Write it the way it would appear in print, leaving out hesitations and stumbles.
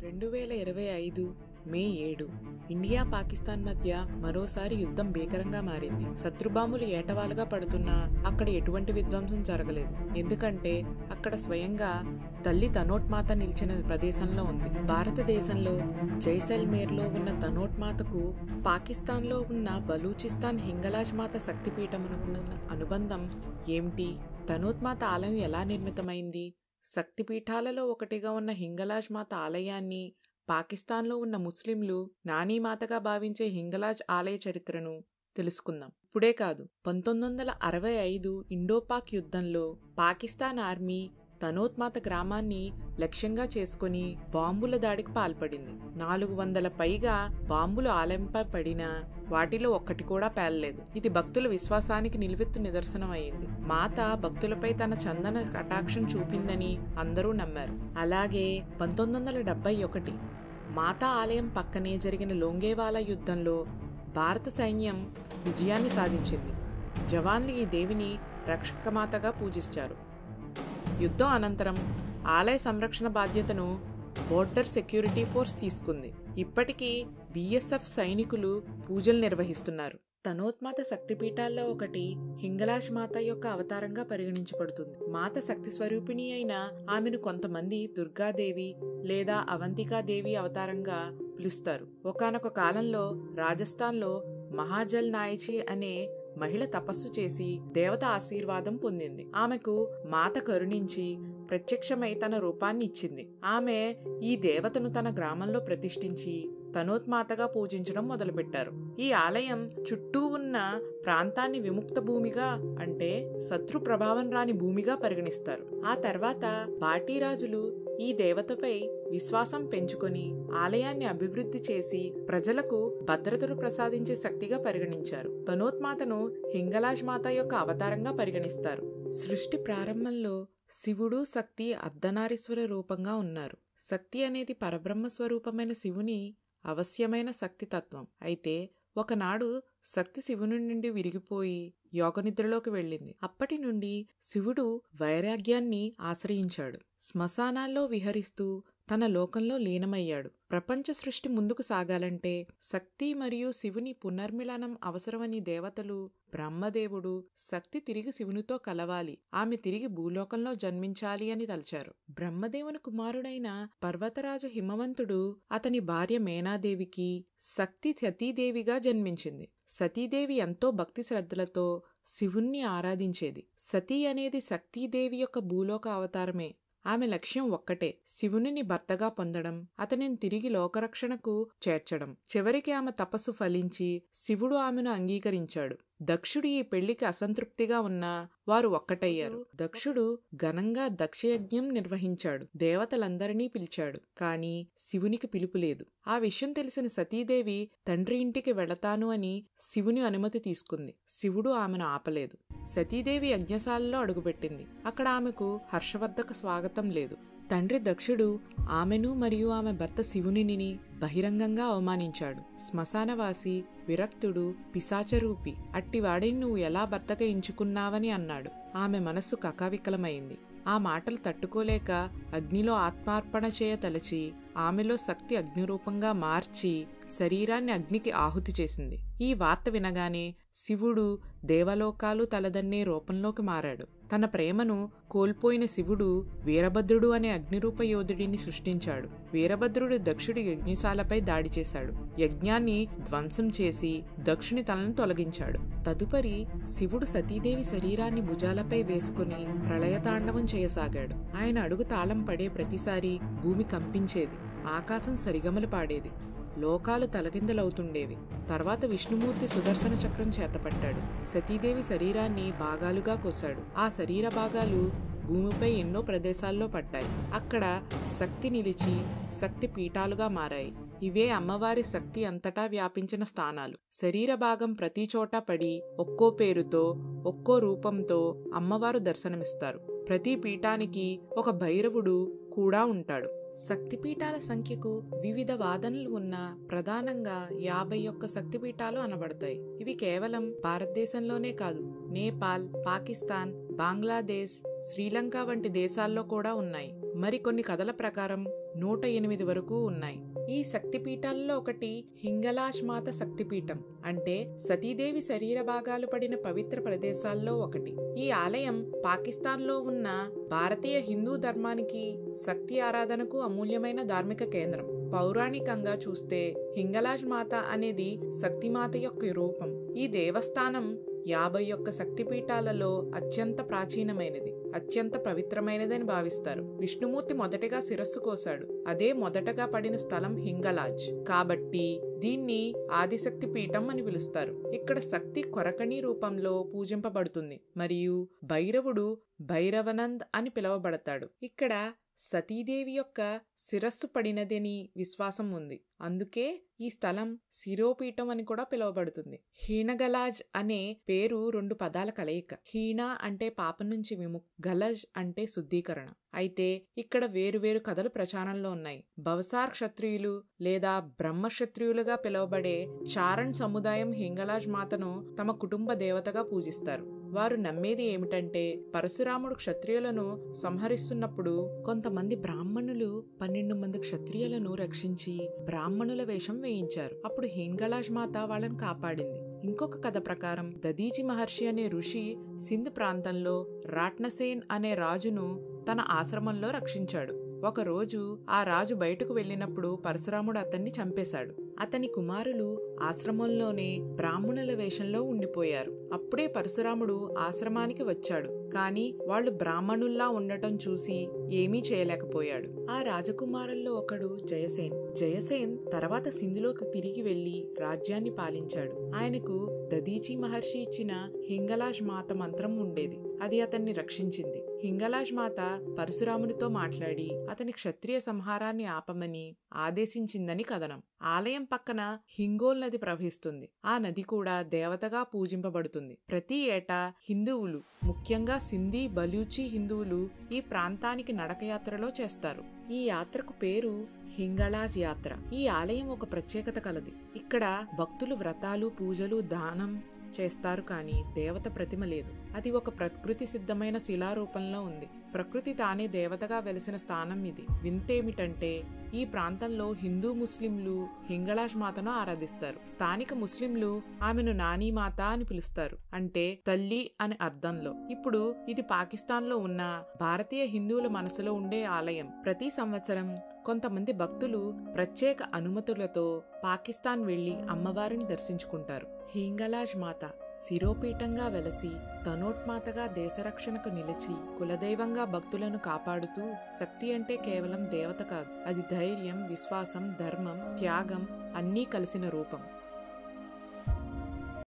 2025 మే 7 India Pakistan మధ్య మరోసారి యుద్ధం భీకరంగా మారింది. శత్రుబాంబులు ఏటవాలుగా పడుతున్నా అక్కడ ఎటువంటి విధ్వంసం జరగలేదు. ఎందుకంటే అక్కడ స్వయంగా తల్లి తనోట్ మాత నిలిచిన ప్రదేశంలో ఉంది. భారతదేశంలో జైసల్మేర్లో ఉన్న తనోట్ మాతకు పాకిస్తాన్లో ఉన్న బలూచిస్తాన్ హింగలాజ్ మాత శక్తిపీఠమును ఉన్న అనుబంధం ఏమిటి? తనోట్ మాత ఆలయం ఎలా నిర్మితమైంది? శక్తిపీఠాలలో ఒకటిగా ఉన్న హింగలాజ్ మాత ఆలయాన్ని పాకిస్తాన్లో ఉన్న ముస్లింలు నానీమాతగా భావించే హింగలాజ్ ఆలయ చరిత్రను తెలుసుకుందాం. ఇప్పుడే కాదు, 1965 ఇండోపాక్ యుద్ధంలో పాకిస్తాన్ ఆర్మీ తనోట్ మాత గ్రామాన్ని లక్ష్యంగా చేసుకుని బాంబుల దాడికి పాల్పడింది. 400 పైగా బాంబులు ఆలయంపై పడినా వాటిలో ఒక్కటి కూడా పేలలేదు. ఇది భక్తుల విశ్వాసానికి నిలువెత్తు నిదర్శనం అయింది. మాత భక్తులపై తన చందన కటాక్షం చూపిందని అందరూ నమ్మారు. అలాగే 1971 మాతా ఆలయం పక్కనే జరిగిన లోంగేవాలా యుద్ధంలో భారత సైన్యం విజయాన్ని సాధించింది. జవాన్లు ఈ దేవిని రక్షకమాతగా పూజించారు. యుద్ధం అనంతరం ఆలయ సంరక్షణ బాధ్యతను బోర్డర్ సెక్యూరిటీ ఫోర్స్ తీసుకుంది. ఇప్పటికీ బిఎస్ఎఫ్ సైనికులు పూజలు నిర్వహిస్తున్నారు. తనోట్ మాత శక్తిపీఠాల్లో ఒకటి హింగలాజ్ మాత యొక్క అవతారంగా పరిగణించబడుతుంది. మాత శక్తి స్వరూపిణి అయిన ఆమెను కొంతమంది దుర్గాదేవి లేదా అవంతికాదేవి అవతారంగా పిలుస్తారు. ఒకానొక కాలంలో రాజస్థాన్లో మహాజల్ నాయచి అనే మహిళ తపస్సు చేసి దేవత ఆశీర్వాదం పొందింది. ఆమెకు మాత కరుణించి ప్రత్యక్షమై తన రూపాన్ని ఇచ్చింది. ఆమె ఈ దేవతను తన గ్రామంలో ప్రతిష్ఠించి తనోట్ మాతగా పూజించడం మొదలుపెట్టారు. ఈ ఆలయం చుట్టూ ఉన్న ప్రాంతాన్ని విముక్త భూమిగా, అంటే శత్రు ప్రభావం రాని భూమిగా పరిగణిస్తారు. ఆ తర్వాత బాటీరాజులు ఈ దేవతపై విశ్వాసం పెంచుకొని ఆలయాన్ని అభివృద్ధి చేసి ప్రజలకు భద్రతను ప్రసాదించే శక్తిగా పరిగణించారు. తనోట్ మాతను హింగలాజ్ మాత యొక్క అవతారంగా పరిగణిస్తారు. సృష్టి ప్రారంభంలో శివుడు శక్తి అర్ధనారీశ్వర రూపంగా ఉన్నారు. శక్తి అనేది పరబ్రహ్మ స్వరూపమైన శివుని అవశ్యమైన శక్తి తత్వం. అయితే ఒకనాడు శక్తి శివుని నుండి విరిగిపోయి యోగనిద్రలోకి వెళ్ళింది. అప్పటి నుండి శివుడు వైరాగ్యాన్ని ఆశ్రయించాడు. శ్మశానాల్లో విహరిస్తూ తన లోకంలో లీనమయ్యాడు. ప్రపంచ సృష్టి ముందుకు సాగాలంటే శక్తి మరియు శివుని పునర్మిలనం అవసరమని దేవతలు, బ్రహ్మదేవుడు శక్తి తిరిగి శివునితో కలవాలి, ఆమె తిరిగి భూలోకంలో జన్మించాలి అని తలచారు. బ్రహ్మదేవుని కుమారుడైన పర్వతరాజు హిమవంతుడు అతని భార్య మేనాదేవికి శక్తి సతీదేవిగా జన్మించింది. సతీదేవి ఎంతో భక్తి శ్రద్ధలతో శివుణ్ణి ఆరాధించేది. సతీ అనేది సతీదేవి యొక్క భూలోక అవతారమే. ఆమె లక్ష్యం ఒక్కటే, శివునిని భర్తగా పొందడం, అతనిని తిరిగి లోకరక్షణకు చేర్చడం. చివరికి ఆమె తపస్సు ఫలించి శివుడు ఆమెను అంగీకరించాడు. దక్షుడు ఈ పెళ్లికి అసంతృప్తిగా ఉన్నా వారు ఒక్కటయ్యారు. దక్షుడు ఘనంగా దక్షయజ్ఞం నిర్వహించాడు. దేవతలందరినీ పిలిచాడు. కాని శివునికి పిలుపు లేదు. ఆ విషయం తెలిసిన సతీదేవి తండ్రి ఇంటికి వెళతాను అని శివుని అనుమతి తీసుకుంది. శివుడు ఆమెను ఆపలేదు. సతీదేవి యజ్ఞశాలలో అడుగుపెట్టింది. అక్కడ ఆమెకు హర్షవర్ధక స్వాగతం లేదు. తండ్రి దక్షుడు ఆమెను మరియు ఆమె భర్త శివునిని బహిరంగంగా అవమానించాడు. శ్మశానవాసి, విరక్తుడు, పిశాచరూపి అట్టివాడిని నువ్వు ఎలా భర్తగా ఎంచుకున్నావని అన్నాడు. ఆమె మనస్సు కకావికలమైంది. ఆ మాటలు తట్టుకోలేక అగ్నిలో ఆత్మార్పణ చేయ తలచి ఆమెలో శక్తి అగ్నిరూపంగా మార్చి శరీరాన్ని అగ్నికి ఆహుతి చేసింది. ఈ వార్త వినగానే శివుడు దేవలోకాలు తలదన్నే రూపంలోకి మారాడు. తన ప్రేమను కోల్పోయిన శివుడు వీరభద్రుడు అనే అగ్నిరూప యోధుడిని సృష్టించాడు. వీరభద్రుడు దక్షుడి యజ్ఞశాలపై దాడి చేశాడు. యజ్ఞాన్ని ధ్వంసం చేసి దక్షుని తలను తొలగించాడు. తదుపరి శివుడు సతీదేవి శరీరాన్ని భుజాలపై వేసుకుని ప్రళయతాండవం చేయసాగాడు. ఆయన అడుగు తాళం పడే ప్రతిసారి భూమి కంపించేది. ఆకాశం సరిగమలు పాడేది. లోకాలు తలకిందలవుతుండేవి. తర్వాత విష్ణుమూర్తి సుదర్శన చక్రం చేతపట్టాడు. సతీదేవి శరీరాన్ని భాగాలుగా కోశాడు. ఆ శరీర భాగాలు భూమిపై ఎన్నో ప్రదేశాల్లో పడ్డాయి. అక్కడ శక్తి నిలిచి శక్తి పీఠాలుగా మారాయి. ఇవే అమ్మవారి శక్తి అంతటా వ్యాపించిన స్థానాలు. శరీర భాగం ప్రతి చోట పడి ఒక్కో పేరుతో, ఒక్కో రూపంతో అమ్మవారు దర్శనమిస్తారు. ప్రతి పీఠానికి ఒక భైరవుడు కూడా ఉంటాడు. శక్తిపీఠాల సంఖ్యకు వివిధ వాదనలు ఉన్నా ప్రధానంగా 51 శక్తిపీఠాలు అనబడతాయి. ఇవి కేవలం భారతదేశంలోనే కాదు, నేపాల్, పాకిస్తాన్, బంగ్లాదేశ్, శ్రీలంక వంటి దేశాల్లో కూడా ఉన్నాయి. మరికొన్ని కథల ప్రకారం 108 వరకు ఉన్నాయి. ఈ శక్తిపీఠాల్లో ఒకటి హింగలాజ్ మాత శక్తిపీఠం, అంటే సతీదేవి శరీర భాగాలు పడిన పవిత్ర ప్రదేశాల్లో ఒకటి. ఈ ఆలయం పాకిస్తాన్లో ఉన్న భారతీయ హిందూ ధర్మానికి, శక్తి ఆరాధనకు అమూల్యమైన ధార్మిక కేంద్రం. పౌరాణికంగా చూస్తే హింగలాజ్ మాత అనేది శక్తిమాత యొక్క రూపం. ఈ దేవస్థానం 51 శక్తిపీఠాలలో అత్యంత ప్రాచీనమైనది, అత్యంత పవిత్రమైనదని భావిస్తారు. విష్ణుమూర్తి మొదటగా శిరస్సు కోశాడు. అదే మొదటగా పడిన స్థలం హింగలాజ్ కాబట్టి దీన్ని ఆదిశక్తి పీఠం అని పిలుస్తారు. ఇక్కడ శక్తి కొరకణి రూపంలో పూజింపబడుతుంది మరియు భైరవుడు భైరవనంద్ అని పిలువబడతాడు. ఇక్కడ సతీదేవి యొక్క శిరస్సు పడినదని విశ్వాసం ఉంది. అందుకే ఈ స్థలం శిరోపీఠం అని కూడా పిలువబడుతుంది. హీనగలాజ్ అనే పేరు 2 పదాల కలయిక. హీన అంటే పాపం నుంచి విముక్తి, గలజ్ అంటే శుద్ధీకరణ. అయితే ఇక్కడ వేరువేరు కథలు ప్రచారంలో ఉన్నాయి. బవసార్ క్షత్రియులు లేదా బ్రహ్మక్షత్రియులుగా పిలువబడే చారణ్ సముదాయం హింగలాజ్ మాతను తమ కుటుంబ దేవతగా పూజిస్తారు. వారు నమ్మేది ఏమిటంటే పరశురాముడు క్షత్రియులను సంహరిస్తున్నప్పుడు కొంతమంది బ్రాహ్మణులు 12 మంది క్షత్రియులను రక్షించి బ్రాహ్మణుల వేషం వేయించారు. అప్పుడు హింగలాజ్ మాత వాళ్ళని కాపాడింది. ఇంకొక కథ ప్రకారం దదీచి మహర్షి అనే ఋషి సింధ్ ప్రాంతంలో రాట్నసేన్ అనే రాజును తన ఆశ్రమంలో రక్షించాడు. ఒకరోజు ఆ రాజు బయటకు వెళ్ళినప్పుడు పరశురాముడు అతన్ని చంపేశాడు. అతని కుమారులు ఆశ్రమంలోనే బ్రాహ్మణుల వేషంలో ఉండిపోయారు. అప్పుడే పరశురాముడు ఆశ్రమానికి వచ్చాడు. కాని వాళ్ళు బ్రాహ్మణుల్లా ఉండటం చూసి ఏమీ చేయలేకపోయాడు. ఆ రాజకుమారుల్లో ఒకడు జయసేన్. జయసేన్ తర్వాత సింధులోకి తిరిగి వెళ్లి రాజ్యాన్ని పాలించాడు. ఆయనకు దదీచి మహర్షి ఇచ్చిన హింగలాజ్ మాత మంత్రం ఉండేది. అది అతన్ని రక్షించింది. హింగలాజ్ మాత పరశురామునితో మాట్లాడి అతని క్షత్రియ సంహారాన్ని ఆపమని ఆదేశించిందని కథనం. ఆలయం పక్కన హింగోల్ నది ప్రవహిస్తుంది. ఆ నది కూడా దేవతగా పూజింపబడుతుంది. ప్రతి ఏటా హిందువులు, ముఖ్యంగా సింధీ బలూచి హిందువులు ఈ ప్రాంతానికి నడకయాత్రలో చేస్తారు. ఈ యాత్రకు పేరు హింగలాజ్ యాత్ర. ఈ ఆలయం ఒక ప్రత్యేకత కలది. ఇక్కడ భక్తులు వ్రతాలు, పూజలు, దానం చేస్తారు. కానీ దేవత ప్రతిమ లేదు. అది ఒక ప్రకృతి సిద్ధమైన శిలారూపంలో ఉంది. ప్రకృతి తానే దేవతగా వెలిసిన స్థానం ఇది. వింతేమిటంటే ఈ ప్రాంతంలో హిందూ ముస్లింలు హింగలాజ్ మాతను ఆరాధిస్తారు. స్థానిక ముస్లింలు ఆమెను నానీ మాత అని పిలుస్తారు, అంటే తల్లి అని అర్థంలో. ఇప్పుడు ఇది పాకిస్తాన్ లో ఉన్న భారతీయ హిందువుల మనసులో ఉండే ఆలయం. ప్రతి సంవత్సరం కొంతమంది భక్తులు ప్రత్యేక అనుమతులతో పాకిస్తాన్ వెళ్లి అమ్మవారిని దర్శించుకుంటారు. హింగలాజ్ మాత శిరోపీఠంగా వెలసి తనోట్మాతగా దేశరక్షణకు నిలిచి కులదైవంగా భక్తులను కాపాడుతూ, శక్తి అంటే కేవలం దేవత కాదు, అది ధైర్యం, విశ్వాసం, ధర్మం, త్యాగం అన్నీ కలిసిన రూపం.